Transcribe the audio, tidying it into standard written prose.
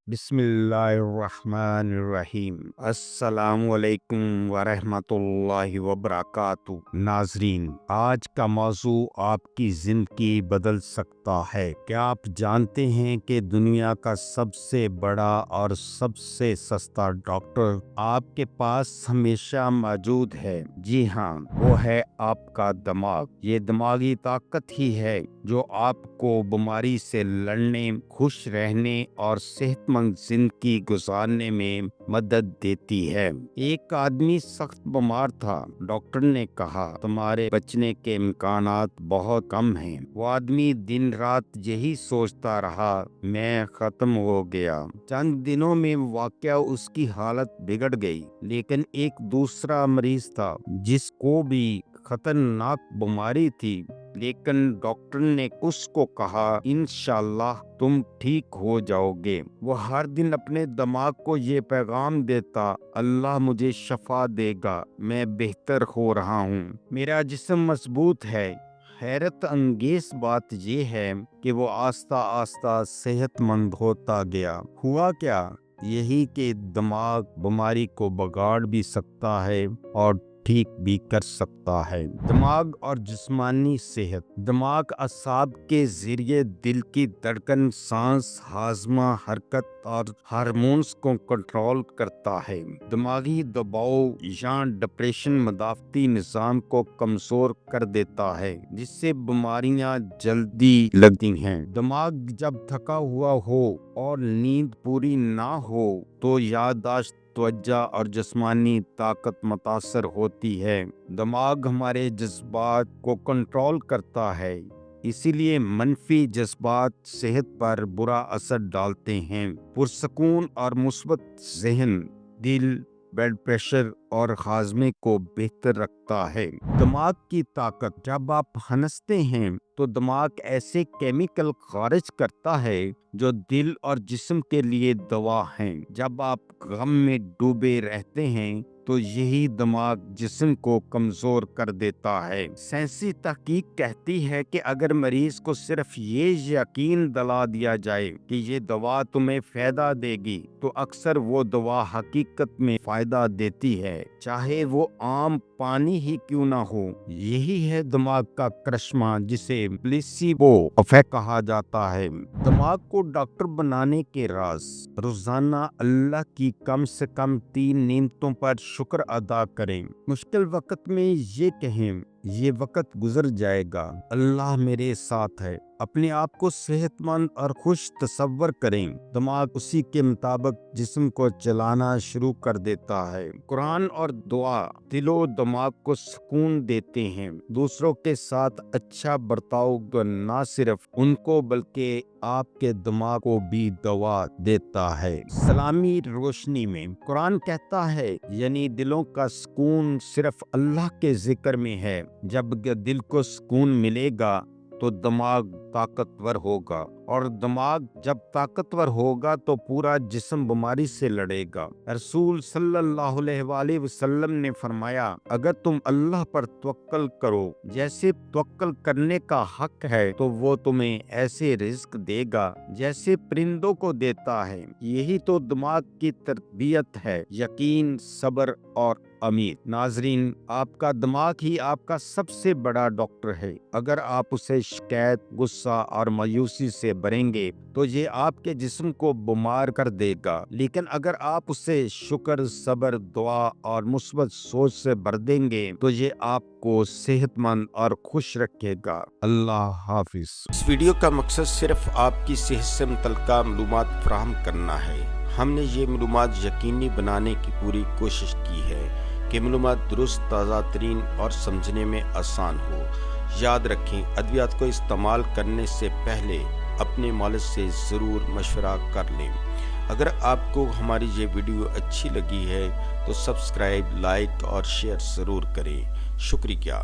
بسم اللہ الرحمن الرحیم۔ السلام علیکم ورحمۃ اللہ وبرکاتہ۔ ناظرین، آج کا موضوع آپ کی زندگی بدل سکتا ہے۔ کیا آپ جانتے ہیں کہ دنیا کا سب سے بڑا اور سب سے سستا ڈاکٹر آپ کے پاس ہمیشہ موجود ہے؟ جی ہاں، وہ ہے آپ کا دماغ۔ یہ دماغی طاقت ہی ہے جو آپ کو بیماری سے لڑنے، خوش رہنے اور صحت مند زندگی گزارنے میں مدد دیتی ہے۔ ایک آدمی سخت بیمار تھا۔ ڈاکٹر نے کہا، تمہارے بچنے کے امکانات بہت کم ہیں۔ وہ آدمی دن رات یہی سوچتا رہا، میں ختم ہو گیا۔ چند دنوں میں واقعہ اس کی حالت بگڑ گئی، لیکن ایک دوسرا مریض تھا جس کو بھی خطرناک بیماری تھی، لیکن ڈاکٹر نے اس کو کہا، انشاءاللہ تم ٹھیک ہو جاؤ گے۔ وہ ہر دن اپنے دماغ کو یہ پیغام دیتا، اللہ مجھے شفا دے گا، میں بہتر ہو رہا ہوں، میرا جسم مضبوط ہے۔ حیرت انگیز بات یہ ہے کہ وہ آہستہ آہستہ صحت مند ہوتا گیا۔ ہوا کیا؟ یہی کہ دماغ بیماری کو بگاڑ بھی سکتا ہے اور ٹھیک بھی کر سکتا ہے۔ دماغ اور جسمانی صحت۔ دماغ اعصاب کے ذریعے دل کی دھڑکن، سانس، ہاضمہ، حرکت اور ہارمونز کو کنٹرول کرتا ہے۔ دماغی دباؤ یا ڈپریشن مدافعتی نظام کو کمزور کر دیتا ہے، جس سے بیماریاں جلدی لگتی ہیں۔ دماغ جب تھکا ہوا ہو اور نیند پوری نہ ہو تو یادداشت، توجہ اور جسمانی طاقت متاثر ہوتی ہے۔ دماغ ہمارے جذبات کو کنٹرول کرتا ہے، اسی لیے منفی جذبات صحت پر برا اثر ڈالتے ہیں۔ پرسکون اور مثبت ذہن دل، بلڈ پریشر اور ہاضمے کو بہتر رکھتا ہے۔ دماغ کی طاقت۔ جب آپ ہنستے ہیں تو دماغ ایسے کیمیکل خارج کرتا ہے جو دل اور جسم کے لیے دوا ہیں۔ جب آپ غم میں ڈوبے رہتے ہیں تو یہی دماغ جسم کو کمزور کر دیتا ہے۔ سائنسی تحقیق کہتی ہے کہ اگر مریض کو صرف یہ یقین دلا دیا جائے کہ یہ دوا تمہیں فائدہ دے گی، تو اکثر وہ دوا حقیقت میں فائدہ دیتی ہے، چاہے وہ عام پانی ہی کیوں نہ ہو۔ یہی ہے دماغ کا کرشمہ، جسے پلیسیبو افیکٹ کہا جاتا ہے۔ دماغ کو ڈاکٹر بنانے کے راز۔ روزانہ اللہ کی کم سے کم 3 نعمتوں پر شکر ادا کریں۔ مشکل وقت میں یہ کہیں، یہ وقت گزر جائے گا، اللہ میرے ساتھ ہے۔ اپنے آپ کو صحت مند اور خوش تصور کریں۔ دماغ اسی کے مطابق جسم کو چلانا شروع کر دیتا ہے۔ قرآن اور دعا دل و دماغ کو سکون دیتے ہیں۔ دوسروں کے ساتھ اچھا برتاؤ نہ صرف ان کو بلکہ آپ کے دماغ کو بھی دوا دیتا ہے۔ اسلامی روشنی میں قرآن کہتا ہے، یعنی دلوں کا سکون صرف اللہ کے ذکر میں ہے۔ جب دل کو سکون ملے گا تو دماغ طاقتور ہوگا، اور دماغ جب طاقتور ہوگا تو پورا جسم بیماری سے لڑے گا۔ رسول صلی اللہ علیہ وآلہ وسلم نے فرمایا، اگر تم اللہ پر توکل کرو جیسے توکل کرنے کا حق ہے تو وہ تمہیں ایسے رزق دے گا جیسے پرندوں کو دیتا ہے۔ یہی تو دماغ کی تربیت ہے، یقین، صبر اور امید۔ ناظرین، آپ کا دماغ ہی آپ کا سب سے بڑا ڈاکٹر ہے۔ اگر آپ اسے شکایت، غصہ اور مایوسی سے بھریں گے تو یہ آپ کے جسم کو بیمار کر دے گا، لیکن اگر آپ اسے شکر، صبر، دعا اور مثبت سوچ سے بھر دیں گے تو یہ آپ کو صحت مند اور خوش رکھے گا۔ اللہ حافظ۔ اس ویڈیو کا مقصد صرف آپ کی صحت سے متعلقہ معلومات فراہم کرنا ہے۔ ہم نے یہ معلومات یقینی بنانے کی پوری کوشش کی ہے کہ معلومات درست، تازہ ترین اور سمجھنے میں آسان ہو۔ یاد رکھیں، ادویات کو استعمال کرنے سے پہلے اپنے مالج سے ضرور مشورہ کر لیں۔ اگر آپ کو ہماری یہ ویڈیو اچھی لگی ہے تو سبسکرائب، لائک اور شیئر ضرور کریں۔ شکریہ۔